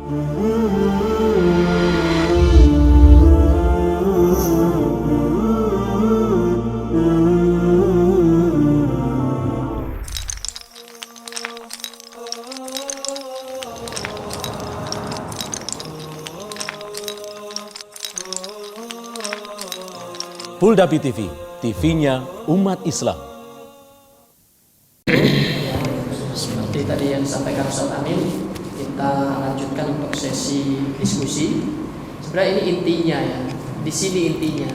Puldapi TV, TV-nya umat Islam. Seperti tadi yang disampaikan Ustaz Amin, kita lanjutkan untuk sesi diskusi. Sebenarnya ini intinya ya, di sini intinya.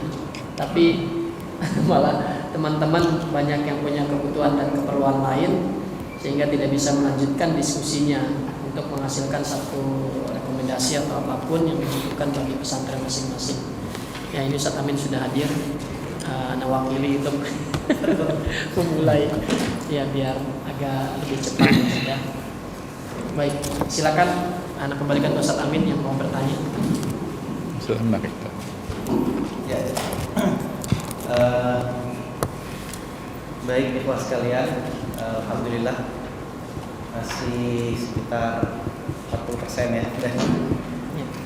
Tapi malah teman-teman banyak yang punya kebutuhan dan keperluan lain sehingga tidak bisa melanjutkan diskusinya untuk menghasilkan satu rekomendasi atau apapun yang dibutuhkan bagi pesantren masing-masing. Ya, ini Ustaz Amin sudah hadir, nawakili untuk memulai ya biar agak lebih cepat ya. Baik, silakan Anda kembalikan ke Ustaz Amin yang mau bertanya. Silakan kita. Ya. Baik ikhwah sekalian, alhamdulillah masih sekitar 40% ya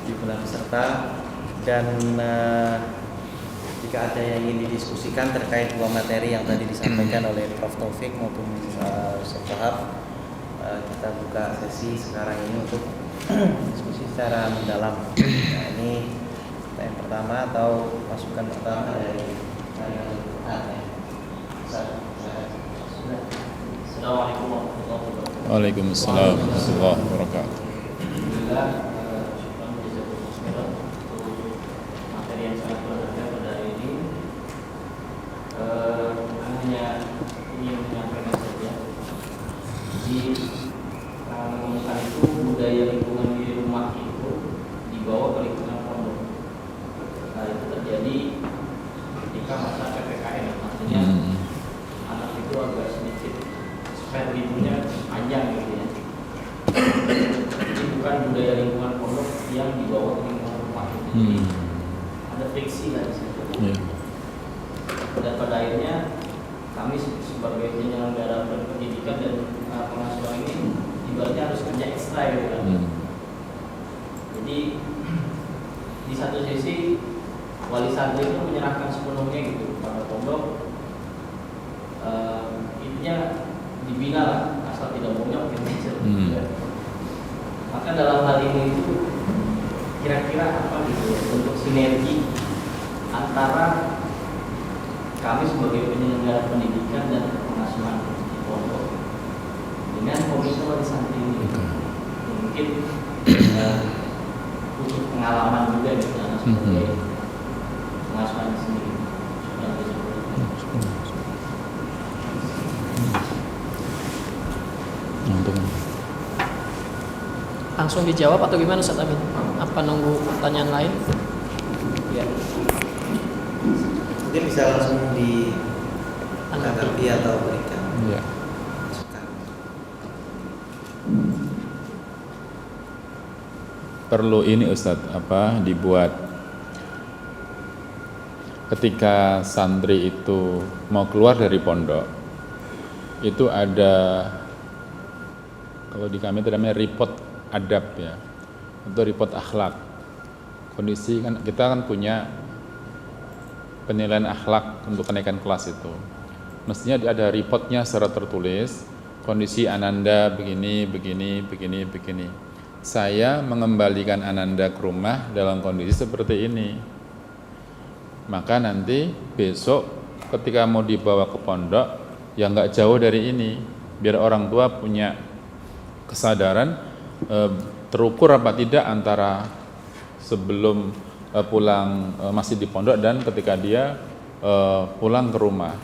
jumlah peserta. Dan jika ada yang ingin didiskusikan terkait dua materi yang tadi disampaikan oleh Prof. Taufik maupun Ustaz Wahab, kita buka sesi sekarang ini untuk diskusi secara mendalam. Nah, ini yang pertama atau masukan pertama dari Assalamualaikum warahmatullahi wabarakatuh. Waalaikumsalam warahmatullahi wabarakatuh. Alhamdulillah, materi yang sangat berharga pada hari ini. Hanya ingin menyampaikan saja. Jadi menemukan itu budaya lingkungan di rumah itu dibawa ke lingkungan pondok. Nah, itu terjadi ketika masa PPKM, artinya anak itu agak sedikit spend liburnya panjang gitu ya. Jadi bukan budaya lingkungan pondok yang dibawa ke lingkungan rumah. Jadi ada friksi lah di situ. Dan pada akhirnya kami sebagai penyelenggara pendidikan dan pengasuhan ini ibaratnya harus kerja ekstra gitu kan. Jadi di satu sisi wali santri itu menyerahkan sepenuhnya gitu pada pondok, intinya dibina lah, asal tidak bonyok gitu. Maka dalam hal ini itu kira-kira apa gitu untuk sinergi antara kami sebagai penyelenggara pendidikan dan pengasuhan di pondok dengan komite wali santri ini. Mungkin butuh pengalaman juga gitu sebagai pengasuhan sendiri. Langsung dijawab atau gimana Ustaz Amin? Apa nunggu pertanyaan lain? Ya. Mungkin bisa langsung ditanggapi atau berikan masukan. Perlu ini Ustadz, dibuat ketika santri itu mau keluar dari pondok, itu ada, kalau di kami itu namanya report adab ya, atau report akhlak. Kondisi kan kita kan punya penilaian akhlak untuk kenaikan kelas itu. Mestinya ada reportnya secara tertulis, kondisi Ananda begini. Saya mengembalikan Ananda ke rumah dalam kondisi seperti ini. Maka nanti besok ketika mau dibawa ke pondok, ya nggak jauh dari ini. Biar orang tua punya kesadaran terukur apa tidak antara sebelum pulang masih di pondok dan ketika dia pulang ke rumah.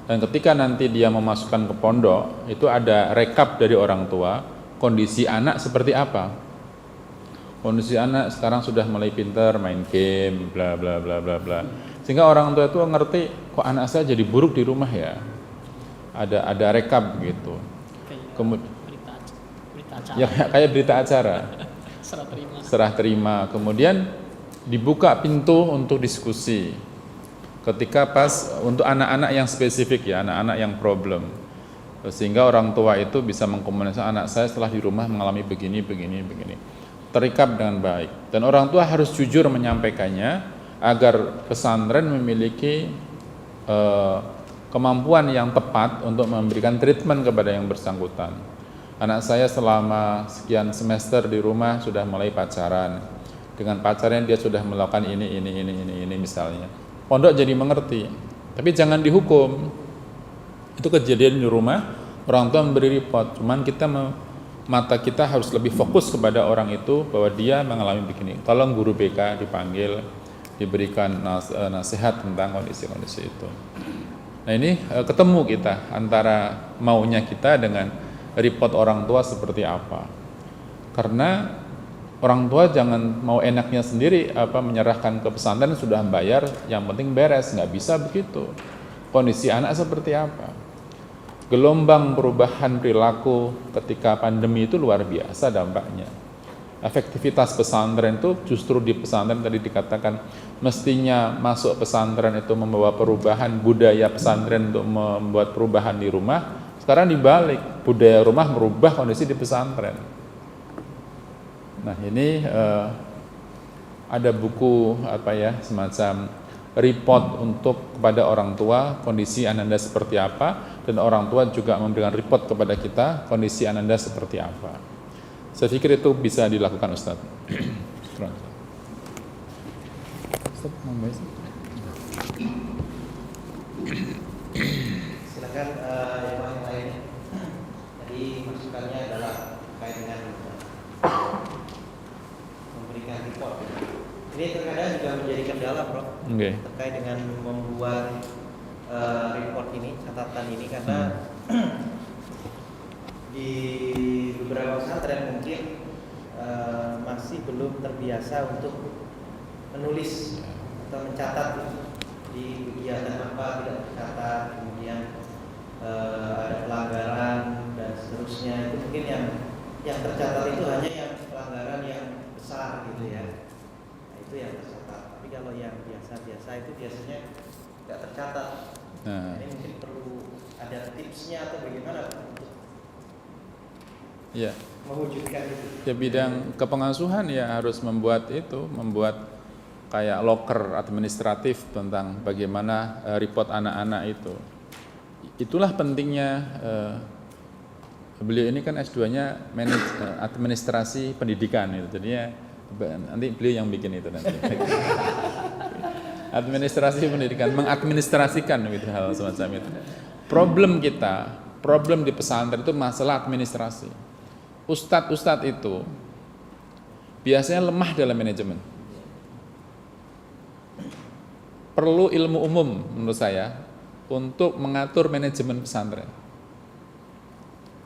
Dan ketika nanti dia memasukkan ke pondok, itu ada rekap dari orang tua, kondisi anak seperti apa. Kondisi anak sekarang sudah mulai pintar main game, bla bla bla bla bla. Sehingga orang tua itu ngerti, kok anak saya jadi buruk di rumah ya. Ada rekap gitu. Kemudian Berita acara. ya kayak berita acara. Serah terima. Kemudian dibuka pintu untuk diskusi. Ketika pas untuk anak-anak yang spesifik ya, anak-anak yang problem. Sehingga orang tua itu bisa mengkomunikasikan, anak saya setelah di rumah mengalami begini. terikat dengan baik, dan orang tua harus jujur menyampaikannya agar pesantren memiliki kemampuan yang tepat untuk memberikan treatment kepada yang bersangkutan. Anak saya selama sekian semester di rumah sudah mulai pacaran. Dengan pacarnya dia sudah melakukan ini misalnya. Pondok jadi mengerti, tapi jangan dihukum. Itu kejadian di rumah, orang tua memberi report. Cuman mata kita harus lebih fokus kepada orang itu bahwa dia mengalami begini. Tolong guru BK dipanggil, diberikan nasihat tentang kondisi-kondisi itu. Nah ini ketemu kita antara maunya kita dengan report orang tua seperti apa. Karena orang tua jangan mau enaknya sendiri menyerahkan ke pesantren sudah bayar, yang penting beres, nggak bisa begitu. Kondisi anak seperti apa? Gelombang perubahan perilaku ketika pandemi itu luar biasa dampaknya. Efektivitas pesantren itu justru di pesantren tadi dikatakan mestinya masuk pesantren itu membawa perubahan budaya pesantren untuk membuat perubahan di rumah. Sekarang dibalik, budaya rumah merubah kondisi di pesantren. Nah ini ada buku semacam report untuk kepada orang tua kondisi Ananda seperti apa, dan orang tua juga memberikan report kepada kita kondisi Ananda seperti apa. Saya pikir itu bisa dilakukan Ustaz. Silakan yang lain. Jadi masukannya adalah terkait dengan memberikan report. Ini terkadang juga menjadi kendala, Bro. Okay. Terkait dengan membuat report ini, catatan ini, karena di beberapa pesantren mungkin masih belum terbiasa untuk menulis atau mencatat di kegiatan apa tidak tercatat, kemudian ada pelanggaran dan seterusnya. Itu mungkin yang tercatat itu hanya yang pelanggaran yang besar gitu ya. Nah, itu yang tercatat. Tapi kalau yang biasa-biasa itu biasanya tidak tercatat. Nah, ini mungkin perlu ada tipsnya atau bagaimana untuk mewujudkan itu. Ya bidang kepengasuhan ya harus membuat kayak loker administratif tentang bagaimana report anak-anak itu. Itulah pentingnya beliau ini kan S2-nya administrasi pendidikan itu. Jadinya nanti beliau yang bikin itu nanti. Administrasi pendidikan, mengadministrasikan gitu, hal semacam itu. Problem di pesantren itu masalah administrasi. Ustadz itu biasanya lemah dalam manajemen. Perlu ilmu umum menurut saya untuk mengatur manajemen pesantren.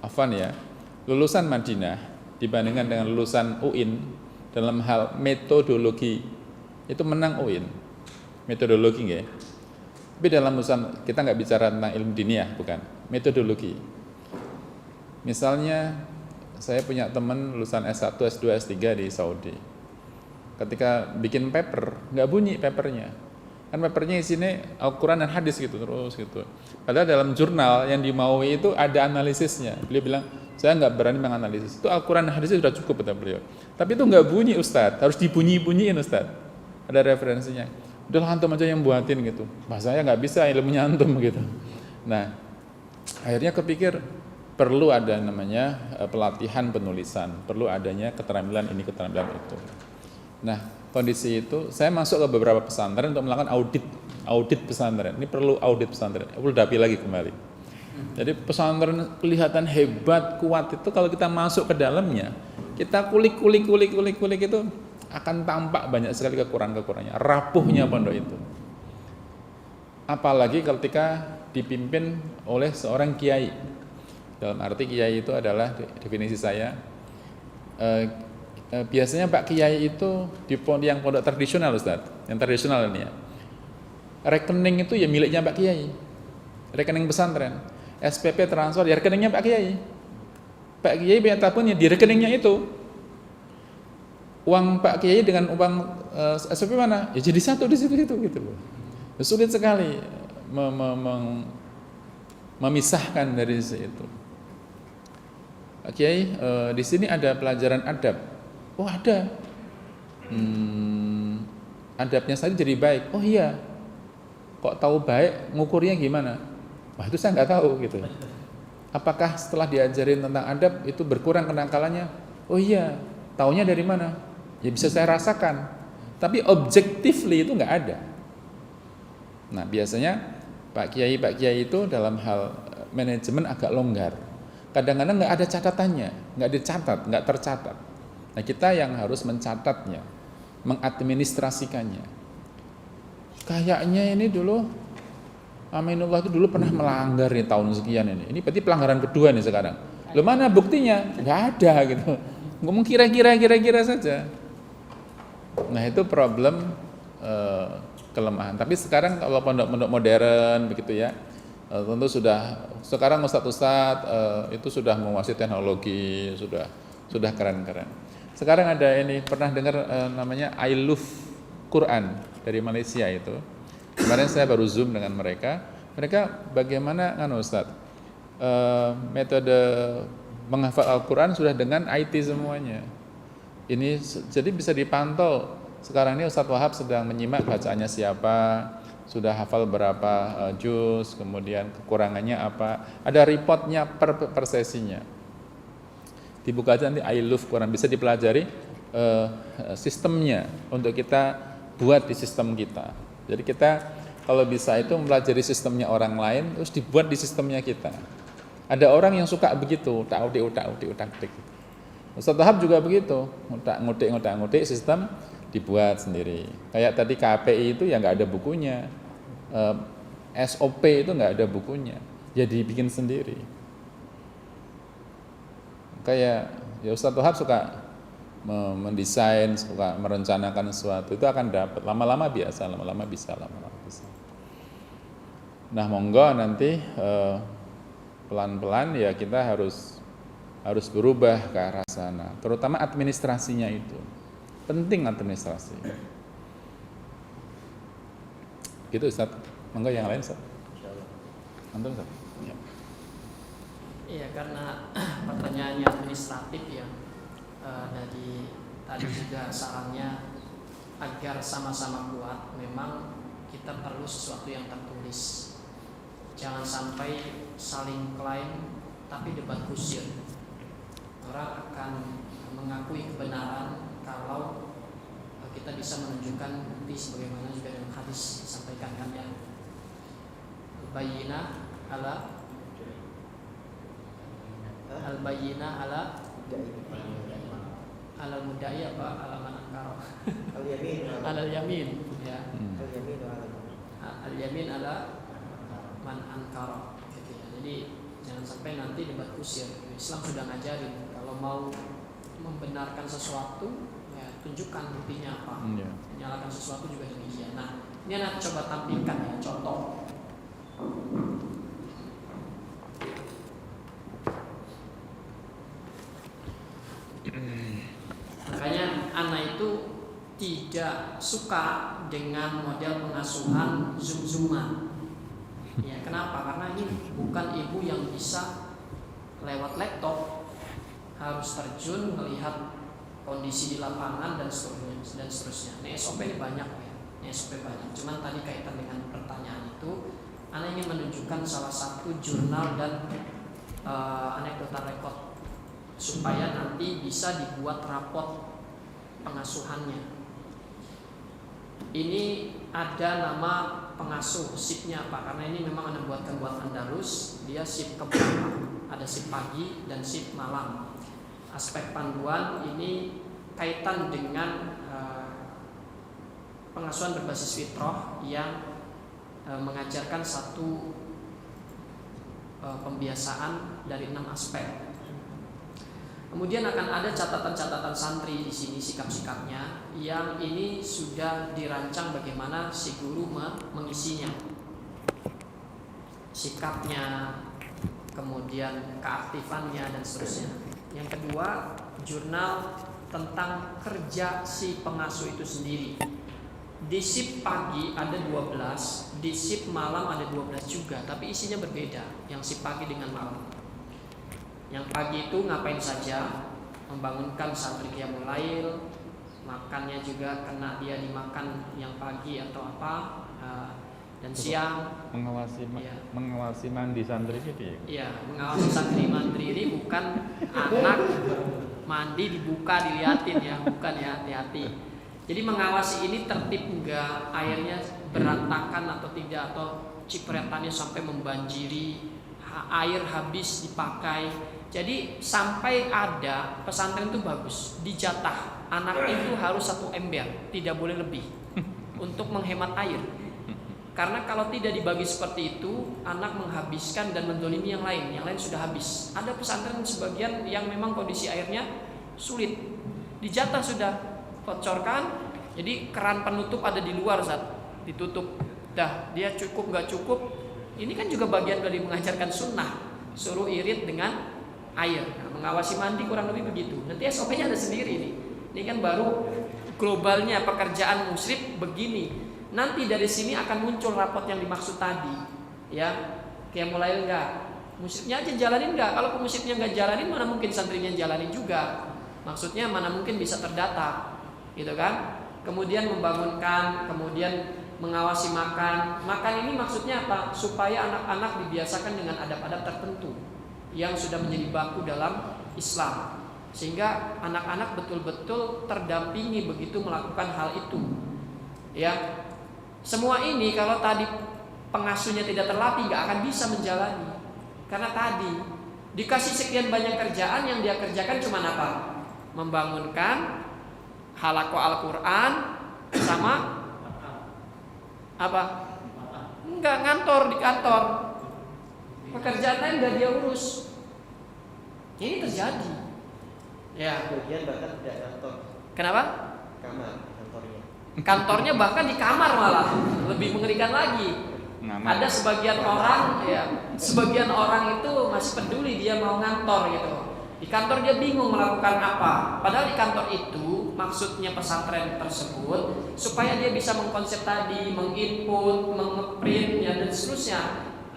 Afwan ya, lulusan Madinah dibandingkan dengan lulusan UIN dalam hal metodologi itu menang UIN. Metodologi nggih. Tapi dalam lulusan kita nggak bicara tentang ilmu diniyah, bukan. Metodologi. Misalnya saya punya teman lulusan S1, S2, S3 di Saudi. Ketika bikin paper, nggak bunyi papernya. Kan papernya isinya Al-Quran dan hadis gitu terus gitu. Padahal dalam jurnal yang dimaui itu ada analisisnya. Beliau bilang, saya nggak berani menganalisis. Itu Al-Quran dan hadisnya sudah cukup kata beliau. Tapi itu nggak bunyi Ustadz, harus dibunyi-bunyiin Ustadz. Ada referensinya. Udah antum aja yang buatin gitu. Bahasanya nggak bisa, ilmunya antum gitu. Nah, akhirnya kepikir perlu ada namanya pelatihan penulisan, perlu adanya keterampilan ini, keterampilan itu. Nah, kondisi itu saya masuk ke beberapa pesantren untuk melakukan audit pesantren. Ini perlu audit pesantren, perlu dapi lagi kembali. Jadi pesantren kelihatan hebat, kuat itu kalau kita masuk ke dalamnya, kita kulik itu akan tampak banyak sekali kekurangannya, rapuhnya pondok itu. Apalagi ketika dipimpin oleh seorang kiai. Dalam arti kiai itu adalah definisi saya biasanya Pak Kiai itu di yang pondok tradisional Ustaz, yang tradisional ini ya. Rekening itu ya miliknya Pak Kiai. Rekening pesantren, SPP transfer ya rekeningnya Pak Kiai. Pak Kiai punya tabungannya di rekeningnya itu. Uang Pak Kiai dengan uang SPP mana? Ya jadi satu di situ gitu loh. Sulit sekali memisahkan dari situ. Pak Kiai, di sini ada pelajaran adab. Oh ada. Adabnya saja jadi baik. Oh iya. Kok tahu baik, ngukurnya gimana? Wah itu saya nggak tahu gitu. Apakah setelah diajarin tentang adab itu berkurang kenakalannya? Oh iya. Taunya dari mana? Ya bisa saya rasakan. Tapi objectively itu nggak ada. Nah biasanya Pak Kiai itu dalam hal manajemen agak longgar. Kadang-kadang nggak ada catatannya, nggak dicatat, nggak tercatat. Nah kita yang harus mencatatnya, mengadministrasikannya. Kayaknya ini dulu Aminullah itu dulu pernah melanggar nih tahun sekian ini. Ini berarti pelanggaran kedua nih sekarang. Loh mana buktinya? Nggak ada gitu. Ngomong kira-kira saja. Nah itu problem kelemahan. Tapi sekarang kalau pondok-pondok modern begitu ya, tentu sekarang ustadz itu sudah menguasai teknologi, sudah keren-keren. Sekarang ada ini pernah dengar namanya I Love Quran dari Malaysia itu. Kemarin saya baru zoom dengan mereka bagaimana ustadz metode menghafal Al-Quran sudah dengan IT semuanya. Ini jadi bisa dipantau. Sekarang ini Ustadz Wahab sedang menyimak bacaannya siapa, sudah hafal berapa juz, kemudian kekurangannya apa. Ada reportnya per sesinya. Dibuka aja nanti I Love Quran, bisa dipelajari sistemnya untuk kita buat di sistem kita. Jadi kita kalau bisa itu mempelajari sistemnya orang lain terus dibuat di sistemnya kita. Ada orang yang suka begitu, utak-utik. Ustadz Wahab juga begitu, ngutik sistem dibuat sendiri. Kayak tadi KPI itu ya nggak ada bukunya, SOP itu nggak ada bukunya, jadi bikin sendiri. Kayak ya Ustadz Wahab suka mendesain, suka merencanakan sesuatu, itu akan dapat. Lama-lama bisa. Nah monggo nanti pelan-pelan ya kita harus berubah ke arah sana, terutama administrasinya itu. Penting administrasi. Gitu Ustaz. Monggo yang lain Ustaz. Antum Ustaz. Ya. Iya, karena pertanyaannya administratif ya. Dari tadi juga sarannya agar sama-sama kuat, memang kita perlu sesuatu yang tertulis. Jangan sampai saling klaim tapi debat kusir. Orang akan mengakui kebenaran kalau kita bisa menunjukkan bukti sebagaimana juga dalam hadis disampaikan kan ya. Al-bayyinah ala mudda'i apa ala man ankara. Al yamin ya. Al yamin ala man ankara gitu ya. Jadi jangan sampai nanti debat kusir. Islam sudah ngajarin kalau mau membenarkan sesuatu ya tunjukkan buktinya apa. Menyalahkan sesuatu juga demikian. Nah, ini anak coba tampilkan ya contoh. Makanya anak itu tidak suka dengan model pengasuhan zoom-zooman. Ya, kenapa? Karena ini bukan ibu yang bisa lewat laptop, harus terjun melihat kondisi di lapangan dan seterusnya. Ini SOP banyak ya. Ini SOP banyak. Cuman tadi kaitan dengan pertanyaan itu, anak ingin menunjukkan salah satu jurnal dan anekdota rekod supaya nanti bisa dibuat rapot pengasuhannya. Ini ada nama pengasuh, shiftnya apa? Karena ini memang Anda buatkan buat Andalus, dia shift keberapa? Ada shift pagi dan shift malam. Aspek panduan ini kaitan dengan pengasuhan berbasis fitrah yang mengajarkan satu pembiasaan dari 6 aspek. Kemudian akan ada catatan-catatan santri di sini, sikap-sikapnya yang ini sudah dirancang bagaimana si guru mengisinya, sikapnya, kemudian keaktifannya dan seterusnya. Yang kedua, jurnal tentang kerja si pengasuh itu sendiri. Di shift pagi ada 12, di shift malam ada 12 juga, tapi isinya berbeda yang shift pagi dengan malam. Yang pagi itu ngapain saja, membangunkan santri qiyamul lail, makannya juga kena dia dimakan yang pagi atau apa, dan siang mengawasi mandi santri gitu ya. Iya, mengawasi santri mandi ini bukan anak mandi dibuka diliatin ya, bukan ya, hati-hati. Jadi mengawasi ini tertib enggak, airnya berantakan atau tidak, atau cipretannya sampai membanjiri, air habis dipakai. Jadi sampai ada pesantren itu bagus, dijatah anak itu harus 1 ember, tidak boleh lebih untuk menghemat air. Karena kalau tidak dibagi seperti itu, anak menghabiskan dan mendolimi yang lain sudah habis. Ada pesantren sebagian yang memang kondisi airnya sulit, dijatah sudah, bocorkan. Jadi keran penutup ada di luar, ditutup. Dah, dia cukup nggak cukup. Ini kan juga bagian dari mengajarkan sunnah, suruh irit dengan air. Nah, mengawasi mandi kurang lebih begitu. Nanti SOP-nya ada sendiri nih. Ini kan baru globalnya pekerjaan musyrif begini. Nanti dari sini akan muncul rapot yang dimaksud tadi, ya. Kayak mulai enggak, musyrifnya aja jalanin enggak. Kalau musyrifnya enggak jalanin, mana mungkin santrinya jalanin juga. Maksudnya mana mungkin bisa terdata, gitu kan? Kemudian membangunkan, kemudian mengawasi makan. Makan ini maksudnya apa? Supaya anak-anak dibiasakan dengan adab-adab tertentu yang sudah menjadi baku dalam Islam, sehingga anak-anak betul-betul terdampingi begitu melakukan hal itu. Ya, semua ini kalau tadi pengasuhnya tidak terlatih nggak akan bisa menjalani. Karena tadi dikasih sekian banyak kerjaan, yang dia kerjakan cuma apa? Membangunkan halaqah Al-Quran sama apa? Enggak, ngantor di kantor. Pekerjaan lain nggak dia urus. Ini terjadi. Ya. Bagian bahkan tidak kantor. Kenapa? Kamar kantornya. Kantornya bahkan di kamar malah, lebih mengerikan lagi. Ada sebagian orang, ya, sebagian orang itu masih peduli dia mau ngantor gitu. Di kantor dia bingung melakukan apa. Padahal di kantor itu maksudnya pesantren tersebut supaya dia bisa mengkonsep tadi, menginput, mengeprint, ya, dan seterusnya.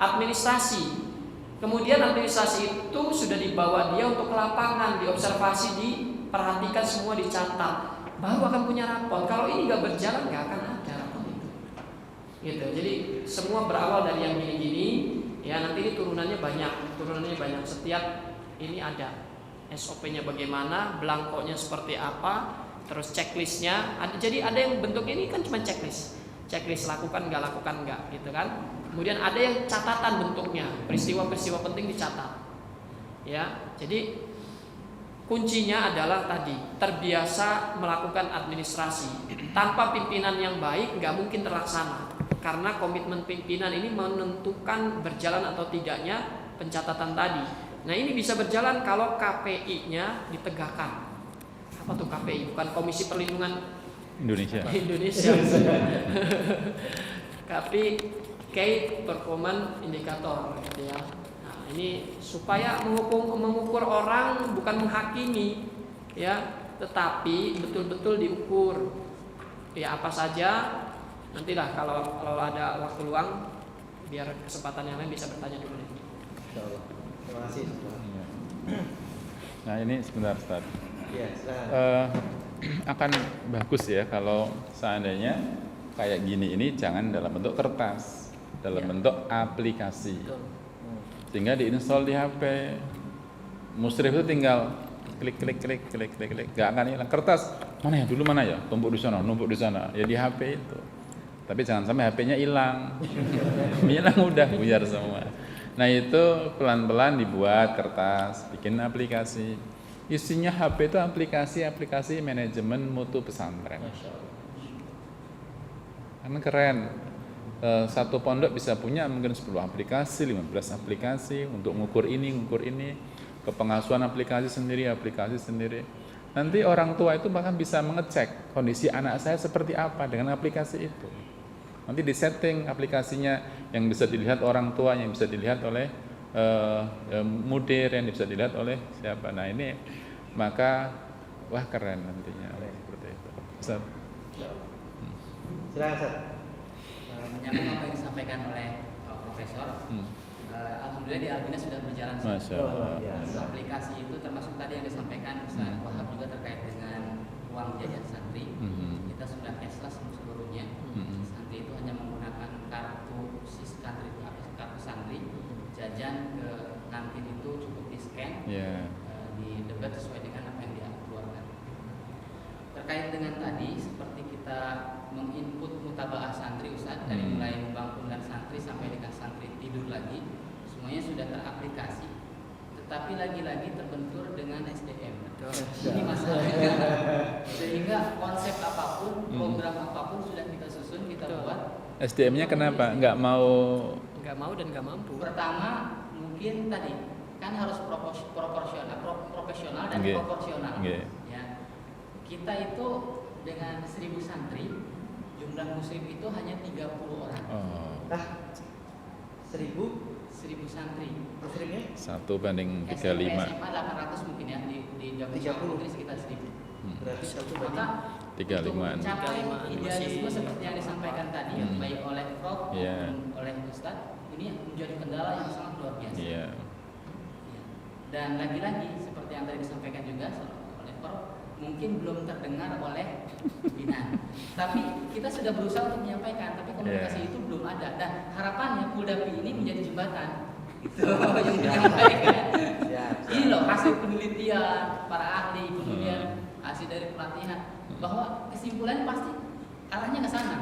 Administrasi. Kemudian administrasi itu sudah dibawa dia untuk ke lapangan, diobservasi, diperhatikan, semua dicatat. Baru akan punya rapor. Kalau ini nggak berjalan, nggak akan ada rapor itu. Gitu. Jadi semua berawal dari yang gini-gini. Ya, nanti ini turunannya banyak. Setiap ini ada SOP-nya bagaimana, belangkonya seperti apa, terus checklistnya. Jadi ada yang bentuk ini kan cuma checklist lakukan nggak, gitu kan. Kemudian ada yang catatan bentuknya, peristiwa-peristiwa penting dicatat. Ya, jadi kuncinya adalah tadi terbiasa melakukan administrasi. Tanpa pimpinan yang baik nggak mungkin terlaksana, karena komitmen pimpinan ini menentukan berjalan atau tidaknya pencatatan tadi. Nah, ini bisa berjalan kalau KPI-nya ditegakkan. Apa tuh KPI? Bukan Komisi Perlindungan Indonesia. Tapi Key Performance Indicator, gitu ya. Nah, ini supaya mengukur orang, bukan menghakimi, ya, tetapi betul-betul diukur. Ya, apa saja. Nantilah kalau ada waktu luang, biar kesempatan yang lain bisa bertanya dulu. Insyaallah. Terima kasih. Nah, ini sebentar Ustaz. Iya, silakan. Akan bagus ya kalau seandainya kayak gini ini jangan dalam bentuk kertas, dalam bentuk aplikasi. Betul. Sehingga diinstal di HP. Musyrif itu tinggal klik, gak akan hilang. Kertas mana ya dulu, mana ya, numpuk di sana, ya di HP itu. Tapi jangan sampai HP-nya hilang. Hilang udah buyar semua. Nah, itu pelan-pelan dibuat kertas, bikin aplikasi. Isinya HP itu aplikasi manajemen mutu pesantren. Karena keren. Satu pondok bisa punya mungkin 10 aplikasi, 15 aplikasi untuk ngukur ini, kepengasuhan aplikasi sendiri. Nanti orang tua itu bahkan bisa mengecek kondisi anak saya seperti apa dengan aplikasi itu. Nanti disetting aplikasinya yang bisa dilihat orang tua, yang bisa dilihat oleh mudir, yang bisa dilihat oleh siapa. Nah, ini maka wah keren nantinya seperti itu. Ustaz. Silakan, Ustaz. Menyambung apa yang disampaikan oleh Profesor, Alhamdulillah di Albina sudah berjalan. Masya Allah. Aplikasi itu termasuk tadi yang disampaikan Ustaz Wahab juga terkait dengan uang jajan santri. Kita sudah cashless seluruhnya. Santri itu hanya menggunakan kartu santri, jajan ke kantin itu cukup di scan, di debit sesuai dengan apa yang dia keluarkan. Terkait dengan tadi, seperti kita menginput mutabaah santri Ustaz, dari mulai membangunkan santri sampai dengan santri tidur lagi, semuanya sudah teraplikasi. Tetapi lagi-lagi terbentur dengan SDM. Ini masalahnya. Sehingga konsep apapun, program apapun sudah kita susun, kita buat. SDM-nya kenapa? Nggak mau dan nggak mampu. Pertama, mungkin tadi kan harus profesional dan proporsional. Ya. Kita itu dengan 1000 santri, jumlah muslim itu hanya 30 orang. Nah, 1000 santri. muslimnya 1 banding 35. SMA 800 mungkin ya, di Jawa 30. mungkin sekitar 1000. berarti 1 Maka banding 35-an. untuk mencapai 35-an idealisme seperti yang disampaikan tadi, baik oleh Prof maupun oleh Ustadz, ini menjadi kendala yang sangat luar biasa. Iya. Dan lagi-lagi seperti yang tadi disampaikan juga oleh Prof, mungkin belum terdengar oleh pimpinan. Tapi kita sudah berusaha untuk menyampaikan, tapi komunikasi itu belum ada. Dan harapannya Puldapi ini menjadi jembatan. Itu yang menyampaikan. Ini loh hasil penelitian para ahli, kemudian hasil dari pelatihan, bahwa kesimpulannya pasti arahnya ke sana.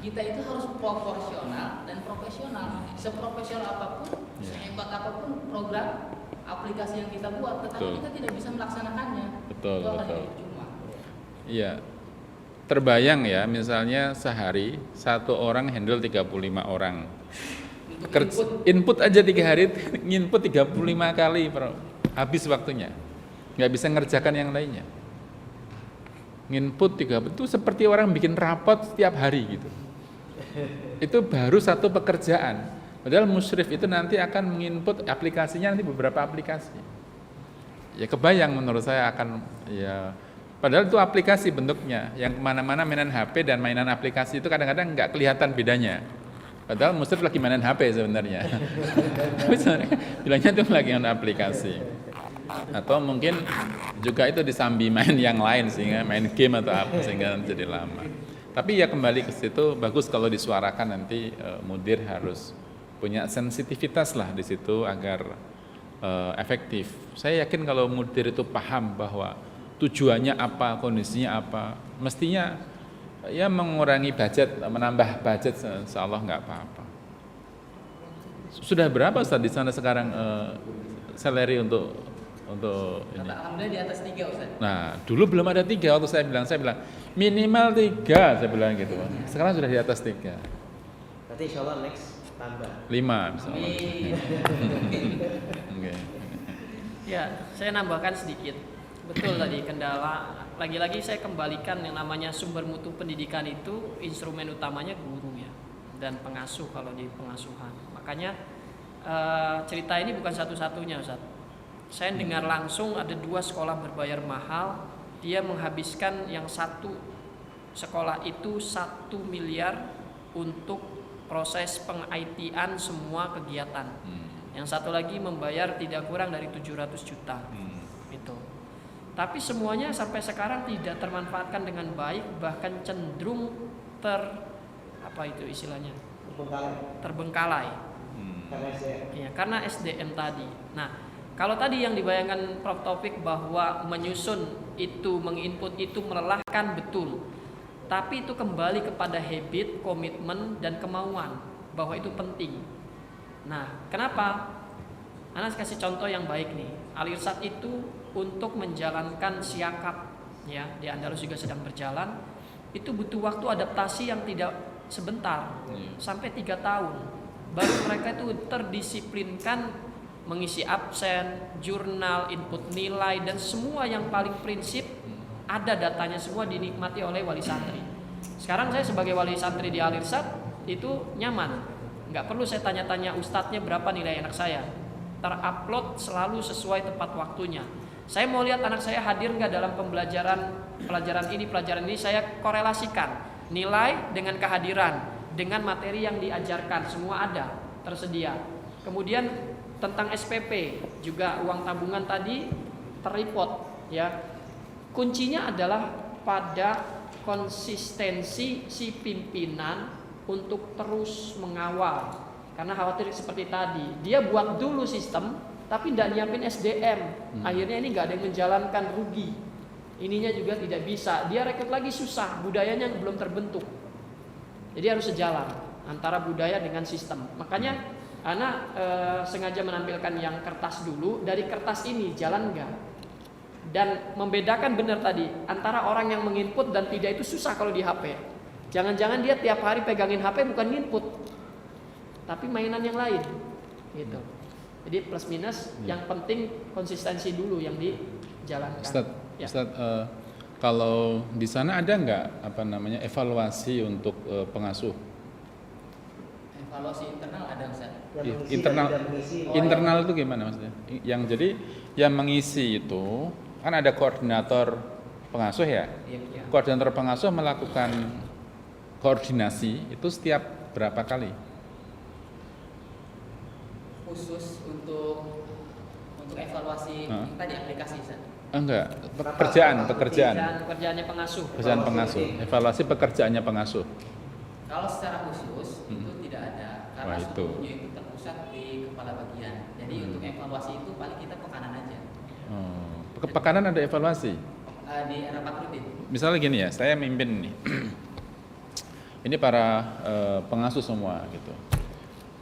Kita itu harus proporsional dan profesional. Seprofesional apapun, sehebat apapun program aplikasi yang kita buat, tetapi kita tidak bisa melaksanakannya. Betul. Cuma. Iya. Terbayang ya, misalnya sehari 1 orang handle 35 orang. Input aja 3 hari, nginput 35 kali, habis waktunya. Nggak bisa ngerjakan yang lainnya. Nginput 30 itu seperti orang bikin rapot setiap hari gitu. Itu baru 1 pekerjaan. Padahal musyrif itu nanti akan menginput aplikasinya, nanti beberapa aplikasi. Ya kebayang menurut saya akan ya. Padahal itu aplikasi bentuknya. Yang kemana-mana mainan HP dan mainan aplikasi itu kadang-kadang nggak kelihatan bedanya. Padahal musyrif lagi mainan HP sebenarnya. Tapi sebenarnya bilangnya itu lagi mainan aplikasi. Atau mungkin juga itu disambi main yang lain sehingga main game atau apa sehingga jadi lama. Tapi ya kembali ke situ, bagus kalau disuarakan nanti mudir harus punya sensitivitas lah di situ agar efektif. Saya yakin kalau mudir itu paham bahwa tujuannya apa, kondisinya apa, mestinya ya mengurangi budget, menambah budget, insyaallah nggak apa-apa. Sudah berapa Ustaz di sana sekarang salary untuk ini? Alhamdulillah di atas 3 Ustaz. Nah, dulu belum ada 3 waktu saya bilang minimal 3 saya bilang gitu. Sekarang sudah di atas 3. Berarti insyaallah next tambah 5 misalnya. Okay. Ya, saya nambahkan sedikit. Betul tadi kendala. Lagi-lagi saya kembalikan yang namanya sumber mutu pendidikan itu instrumen utamanya guru ya dan pengasuh kalau di pengasuhan. Makanya cerita ini bukan satu-satunya Ustaz. Saya dengar langsung ada 2 sekolah berbayar mahal. Dia menghabiskan yang satu sekolah itu 1 miliar untuk proses peng-IT-an semua kegiatan. Yang satu lagi membayar tidak kurang dari 700 juta. Itu. Tapi semuanya sampai sekarang tidak termanfaatkan dengan baik, bahkan cenderung terbengkalai. Karena SDM tadi. Nah, kalau tadi yang dibayangkan Prof Taufik bahwa menyusun itu, menginput itu melelahkan, betul. Tapi itu kembali kepada habit, komitmen, dan kemauan bahwa itu penting. Nah, kenapa? Anas kasih contoh yang baik nih. Al-Irsyad itu untuk menjalankan siakap ya, di Andalus juga sedang berjalan. Itu butuh waktu adaptasi yang tidak sebentar, sampai 3 tahun. Baru mereka itu terdisiplinkan mengisi absen, jurnal, input nilai, dan semua yang paling prinsip ada datanya semua dinikmati oleh wali santri. Sekarang saya sebagai wali santri di Al-Irsyad itu nyaman, nggak perlu saya tanya-tanya ustadznya berapa nilai anak saya, terupload selalu sesuai tepat waktunya. Saya mau lihat anak saya hadir nggak dalam pelajaran ini, saya korelasikan nilai dengan kehadiran, dengan materi yang diajarkan, semua ada tersedia. Kemudian tentang SPP juga uang tabungan tadi terreport ya. Kuncinya adalah pada konsistensi si pimpinan untuk terus mengawal. Karena khawatir seperti tadi, dia buat dulu sistem tapi tidak nyiapin SDM. Akhirnya ini nggak ada yang menjalankan, rugi. Ininya juga tidak bisa. Dia rekrut lagi susah, budayanya belum terbentuk. Jadi harus sejalan antara budaya dengan sistem. Makanya Ana sengaja menampilkan yang kertas dulu. Dari kertas ini jalan nggak? Dan membedakan benar tadi antara orang yang menginput dan tidak itu susah kalau di HP. Jangan-jangan dia tiap hari pegangin HP bukan input, tapi mainan yang lain, gitu. Jadi plus minus, yang penting konsistensi dulu yang dijalankan. Ustadz, kalau di sana ada nggak evaluasi untuk pengasuh? Evaluasi internal ada Ustaz. Internal itu gimana maksudnya? Yang jadi yang mengisi itu kan ada koordinator pengasuh ya. Iya. Koordinator pengasuh melakukan koordinasi itu setiap berapa kali? Khusus untuk evaluasi tadi aplikasi Ustaz. Enggak, pekerjaannya pengasuh. Pekerjaan pengasuh. Evaluasi pekerjaannya pengasuh. Kalau secara khusus itu tidak ada karena Wah, itu. seluruhnya itu terpusat di kepala bagian. Jadi untuk evaluasi itu paling kita pekanan aja. Pekanan ada evaluasi. Di rapat rutin. Misalnya gini ya, saya mimpin nih. Ini para pengasuh semua gitu.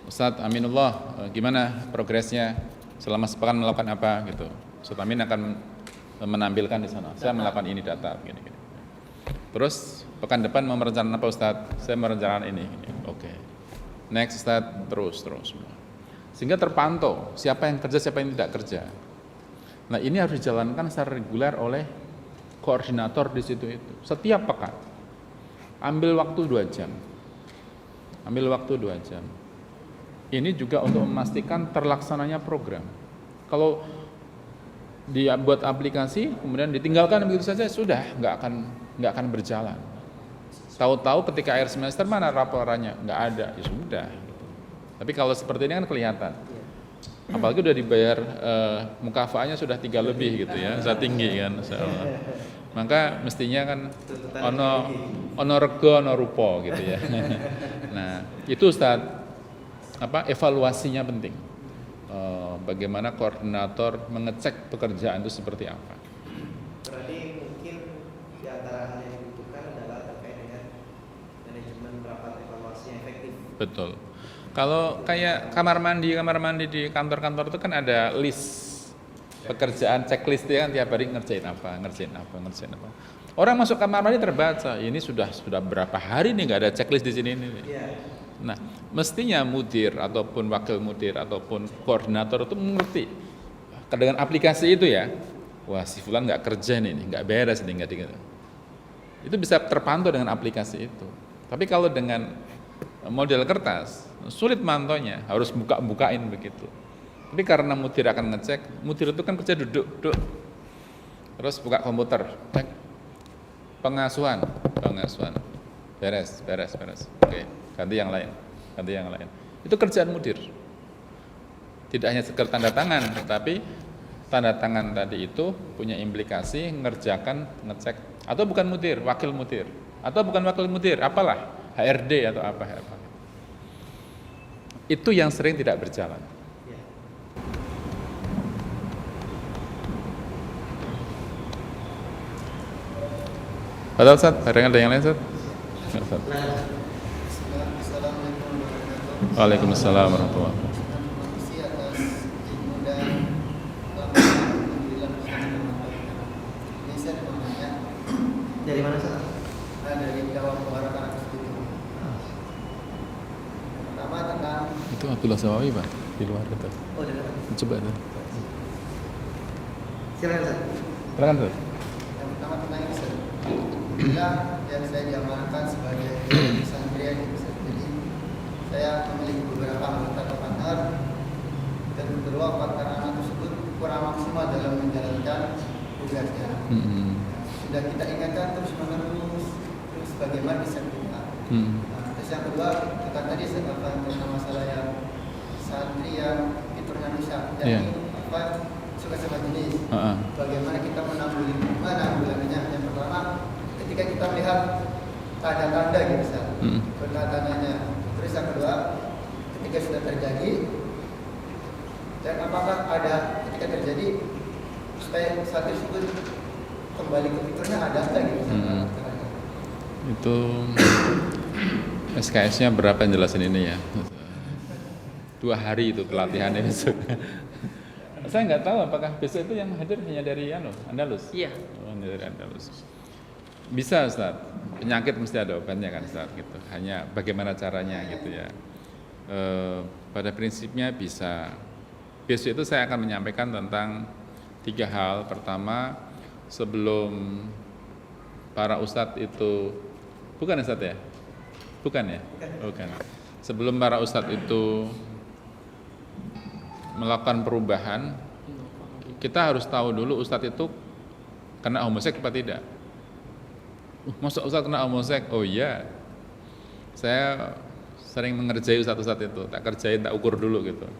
Ustadz Aminullah, gimana progresnya selama sepekan melakukan apa gitu. Ustadz Amin akan menampilkan di sana. Saya melakukan ini data gini. Terus pekan depan mau merencanakan apa Ustadz? Saya merencanakan ini. Oke. Next Ustadz, terus semua. Sehingga terpantau siapa yang kerja, siapa yang tidak kerja. Nah, ini harus dijalankan secara reguler oleh koordinator di situ itu. Setiap pekan. Ambil waktu 2 jam. Ini juga untuk memastikan terlaksananya program. Kalau dia buat aplikasi kemudian ditinggalkan begitu saja, sudah nggak akan berjalan. Tahu-tahu ketika akhir semester mana laporannya, nggak ada, ya sudah. Tapi kalau seperti ini kan kelihatan. Apalagi udah dibayar mukafaanya sudah 3 lebih gitu ya, sudah tinggi kan, insyaallah. Maka mestinya kan ono rego ono rupa gitu ya. Nah, itu Ustaz, evaluasinya penting. Bagaimana koordinator mengecek pekerjaan itu seperti apa. Berarti mungkin di antara hal yang dibutuhkan adalah terkait dengan manajemen rapat evaluasi yang efektif. Betul. Kalau kayak kamar mandi di kantor-kantor itu kan ada list pekerjaan, checklist ya kan, tiap hari ngerjain apa. Orang masuk kamar mandi terbaca, ini sudah berapa hari nih nggak ada checklist di sini nih. Nah, mestinya mudir ataupun wakil mudir ataupun koordinator itu mengerti dengan aplikasi itu ya. Wah, si fulan nggak kerja nih, nggak beres nih, nggak gitu. Itu bisa terpantau dengan aplikasi itu. Tapi kalau dengan model kertas, sulit mantaunya, harus buka-bukain begitu. Tapi karena mudir akan ngecek, mudir itu kan kerja duduk, terus buka komputer, cek pengasuhan, beres. Oke, ganti yang lain. Itu kerjaan mudir. Tidak hanya sekedar tanda tangan, tetapi tanda tangan tadi itu punya implikasi ngerjakan, ngecek, atau bukan mudir, wakil mudir, atau bukan wakil mudir, apalah, HRD atau apa. Itu yang sering tidak berjalan. Ada Ustaz, ada yang lain Ustaz? Waalaikumsalam warahmatullahi wabarakatuh. Dari mana Ustaz? Dari Jawa Barat Arab itu. Pertama tentang Itu Abdullah Sawawi Pak, di luar itu. Oh, dari mana? Coba itu. Silakan Ustaz. Silakan Ustaz. yang pertama tentang Islam. Bila yang saya diamankan sebagai santri yang bisa, jadi saya memiliki beberapa anggota atau partner, dan kedua partner anak tersebut kurang maksimal dalam menjalankan tugasnya. Sudah kita ingatkan terus bagaimana bisa kita. Terus yang kedua, kita tadi tentang masalah yang santri yang fiturnya rusak, Iya. yakni suka-suka jenis. Heeh. Bagaimana kita menanggulanginya? Yang pertama, ketika kita melihat tanda-tanda gitu, Ustaz. Tanda-tandanya. Terus yang kedua, ketika sudah terjadi, dan apakah ada ketika terjadi supaya satu tersebut kembali ke fiturnya ada enggak gitu, Ustaz? Itu SKS-nya berapa yang jelasin ini ya? 2 hari itu pelatihannya besok. Saya nggak tahu apakah besok itu yang hadir hanya dari Andalus? Iya. Oh, dari Andalus. Bisa Ustaz, penyakit mesti ada obatnya kan Ustaz gitu. Hanya bagaimana caranya gitu ya. Pada prinsipnya bisa. Besok itu saya akan menyampaikan tentang 3 hal. Pertama, sebelum para ustadz itu, bukan Ustadz ya? Bukan ya? Bukan. Sebelum para ustadz itu melakukan perubahan, kita harus tahu dulu ustadz itu kena homoseks apa tidak. Masa ustadz kena homoseks? Oh iya, saya sering mengerjai ustadz-ustadz itu, tak kerjain, tak ukur dulu gitu.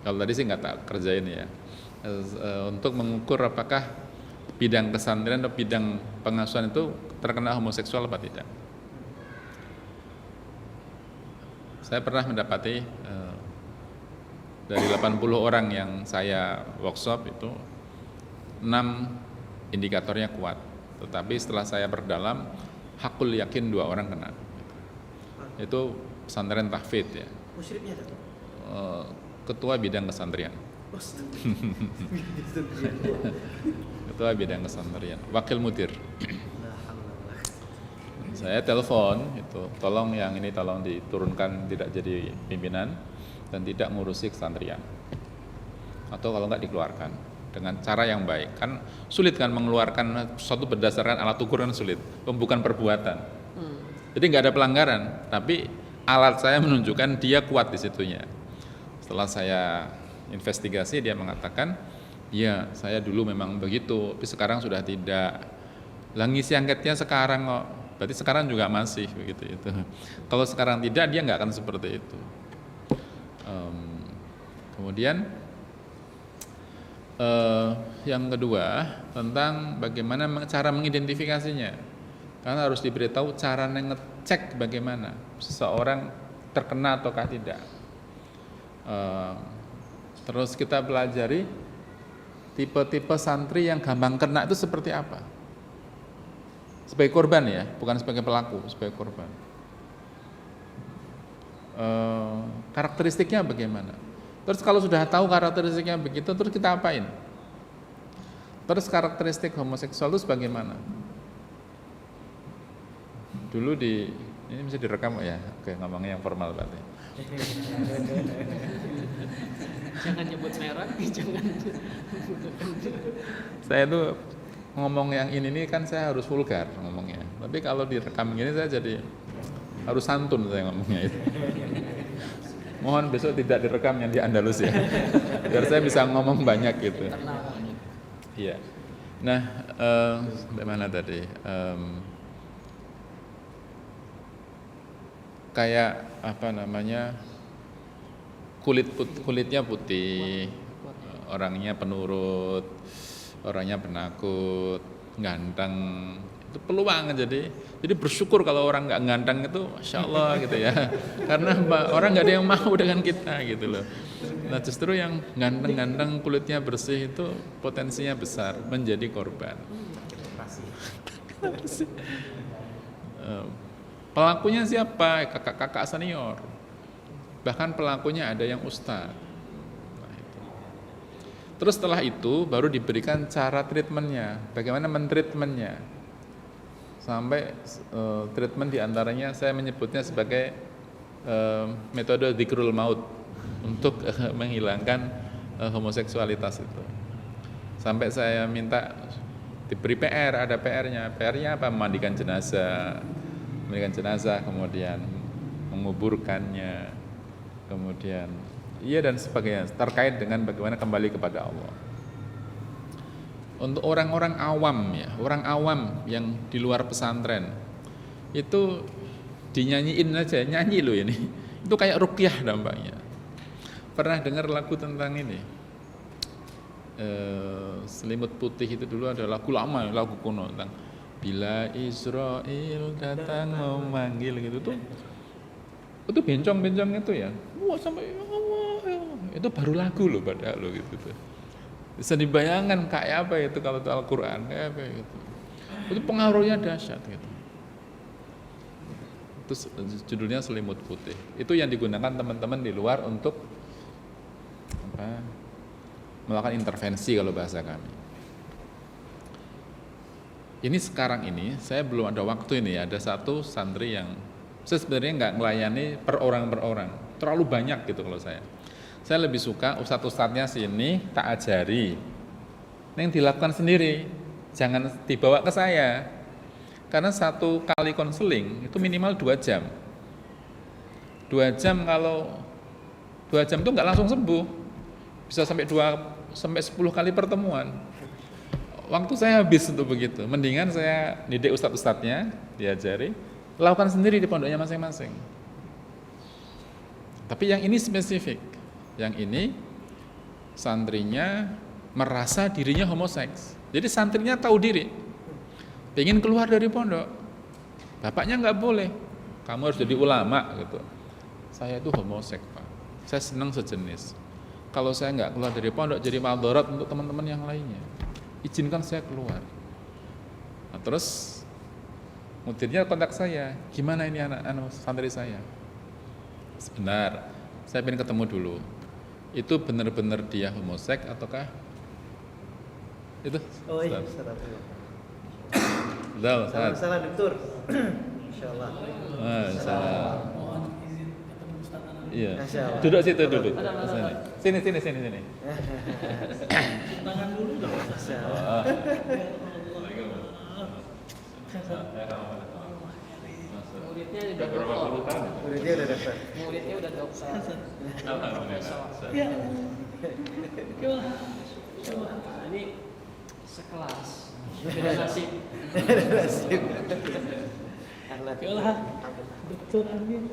Kalau tadi sih nggak tak kerjain ya, untuk mengukur apakah bidang pesantren atau bidang pengasuhan itu terkena homoseksual apa tidak. Saya pernah mendapati dari 80 orang yang saya workshop itu 6 indikatornya kuat, tetapi setelah saya perdalam, hakul yakin 2 orang kena. Itu pesantren tahfidz ya. Musyrifnya tuh. Ketua bidang kesantrian. Ketua bidang kesantrian, wakil mudir. Saya telepon itu, tolong yang ini tolong diturunkan tidak jadi pimpinan dan tidak ngurusi kesantrian. Atau kalau enggak dikeluarkan dengan cara yang baik. Kan sulit kan mengeluarkan sesuatu berdasarkan alat ukur kan sulit, bukan perbuatan. Jadi enggak ada pelanggaran, tapi alat saya menunjukkan dia kuat di situnya. Setelah saya investigasi, dia mengatakan, ya saya dulu memang begitu, tapi sekarang sudah tidak. Lah ngisi angketnya sekarang kok, berarti sekarang juga masih begitu itu. Kalau sekarang tidak, dia nggak akan seperti itu. Kemudian yang kedua tentang bagaimana cara mengidentifikasinya, karena harus diberitahu cara ngecek bagaimana seseorang terkena ataukah tidak. Terus kita pelajari tipe-tipe santri yang gampang kena itu seperti apa. Sebagai korban ya, bukan sebagai pelaku, sebagai korban. Karakteristiknya bagaimana? Terus kalau sudah tahu karakteristiknya begitu, terus kita apain? Terus karakteristik homoseksual itu bagaimana? Dulu ini bisa direkam ya? Oke, ngomongnya yang formal berarti. Jangan nyebut merek, jangan. Saya tuh ngomong yang ini kan saya harus vulgar ngomongnya. Tapi kalau direkam gini saya jadi harus santun saya ngomongnya itu. Mohon besok tidak direkam yang di Andalus ya, biar saya bisa ngomong banyak gitu. Iya. Nah, bagaimana tadi? Kayak apa namanya? Kulitnya putih, orangnya penurut, orangnya penakut, ganteng, itu peluang. Jadi bersyukur kalau orang nggak ganteng itu, Masya Allah gitu ya, karena orang nggak ada yang mau dengan kita gitu loh. Nah justru yang ganteng-ganteng kulitnya bersih itu potensinya besar menjadi korban. Pelakunya siapa? Kakak-kakak senior. Bahkan pelakunya ada yang ustadz. Nah, itu. Terus setelah itu baru diberikan cara treatmentnya, bagaimana mentreatmentnya. Sampai treatment diantaranya saya menyebutnya sebagai metode dzikrul maut untuk menghilangkan homoseksualitas itu. Sampai saya minta diberi PR, ada PR-nya. PR-nya apa? Memandikan jenazah, kemudian menguburkannya. Kemudian dan sebagainya terkait dengan bagaimana kembali kepada Allah. Untuk orang-orang awam ya, orang awam yang di luar pesantren itu dinyanyiin aja, nyanyi loh ini. Itu kayak ruqyah dampaknya. Pernah dengar lagu tentang ini? Selimut putih itu dulu ada lagu lama, lagu kuno tentang bila Israel datang memanggil gitu tuh. Itu bencong-bencong itu ya. Wah sampai ya Allah, ya Allah. Itu baru lagu loh padahal loh gitu tuh. Bisa dibayangkan kayak apa itu kalau itu Al-Qur'an kayak apa gitu. Itu pengaruhnya dahsyat gitu. Itu judulnya Selimut Putih. Itu yang digunakan teman-teman di luar untuk melakukan intervensi kalau bahasa kami. Ini sekarang ini saya belum ada waktu ini, ada satu santri yang saya sebenarnya nggak melayani per orang, terlalu banyak gitu kalau saya. Saya lebih suka ustadz-ustadznya sini tak ajari, yang dilakukan sendiri, jangan dibawa ke saya. Karena satu kali konseling itu minimal 2 jam. 2 jam kalau 2 jam itu nggak langsung sembuh, bisa sampai 10 kali pertemuan. Waktu saya habis untuk begitu. Mendingan saya didik ustadz-ustadznya, diajari, lakukan sendiri di pondoknya masing-masing. Tapi yang ini spesifik. Yang ini santrinya merasa dirinya homoseks. Jadi santrinya tahu diri, pengen keluar dari pondok. Bapaknya nggak boleh, kamu harus jadi ulama gitu. Saya itu homoseks Pak, saya senang sejenis. Kalau saya nggak keluar dari pondok jadi maldharat untuk teman-teman yang lainnya. Izinkan saya keluar. Nah, terus mutirnya kontak saya, gimana ini anak santri saya? Sebentar, saya ingin ketemu dulu. Itu benar-benar dia homoseks ataukah? Itu? Oh iya, Ustaz. Betul, Ustaz. Salah dokter. Insyaallah. Masalah. Iya. Masyaallah. Duduk situ duduk. Sini. Tangan dulu dong. Oh. Muridnya udah dokter. Muridnya udah dokter. Muridnya udah dokter. Ya. Ini sekelas. Beda nasib. Nasib. Ahlan. Ya Dokter Amin.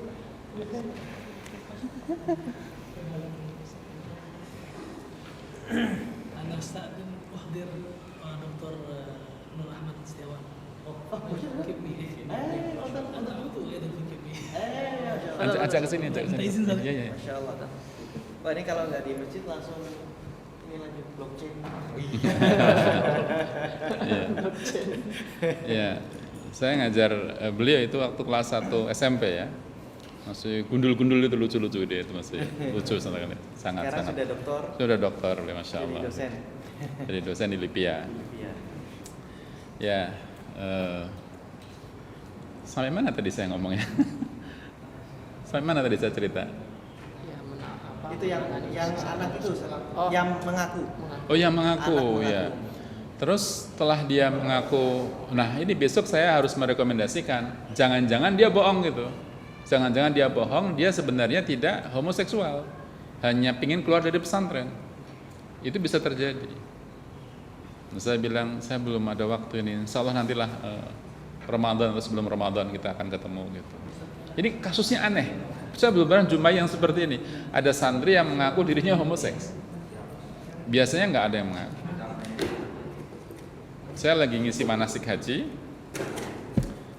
Ana Ustadzin Wahdir Dr. Nur Ahmad Setiawan. Kimi. Ada itu ya dari Kimi. Ajak ke sini, Izin saya. Iya. Masyaallah. Wah, ini kalau nggak di masjid langsung ini lanjut blockchain. Iya. Saya ngajar beliau itu waktu kelas 1 SMP ya. Masih gundul-gundul itu lucu-lucu dia itu masih lucu sangat. Sekarang sudah dokter. Sudah dokter, masya Allah. Jadi dosen. Jadi dosen di Lipia. Iya. Ya. Sampai mana tadi saya ngomongnya? Sampai mana tadi saya cerita? Ya, apa? Itu yang anak itu, Oh. yang mengaku. Oh yang mengaku, Anak ya. Terus setelah dia mengaku, nah ini besok saya harus merekomendasikan, jangan-jangan dia bohong gitu. Jangan-jangan dia bohong, dia sebenarnya tidak homoseksual, hanya ingin keluar dari pesantren. Itu bisa terjadi. Nah, saya bilang, saya belum ada waktu ini, insya Allah nantilah Ramadan atau sebelum Ramadan kita akan ketemu gitu. Jadi kasusnya aneh. Saya belum pernah jumpai yang seperti ini. Ada santri yang mengaku dirinya homoseks. Biasanya nggak ada yang mengaku. Saya lagi ngisi manasik haji.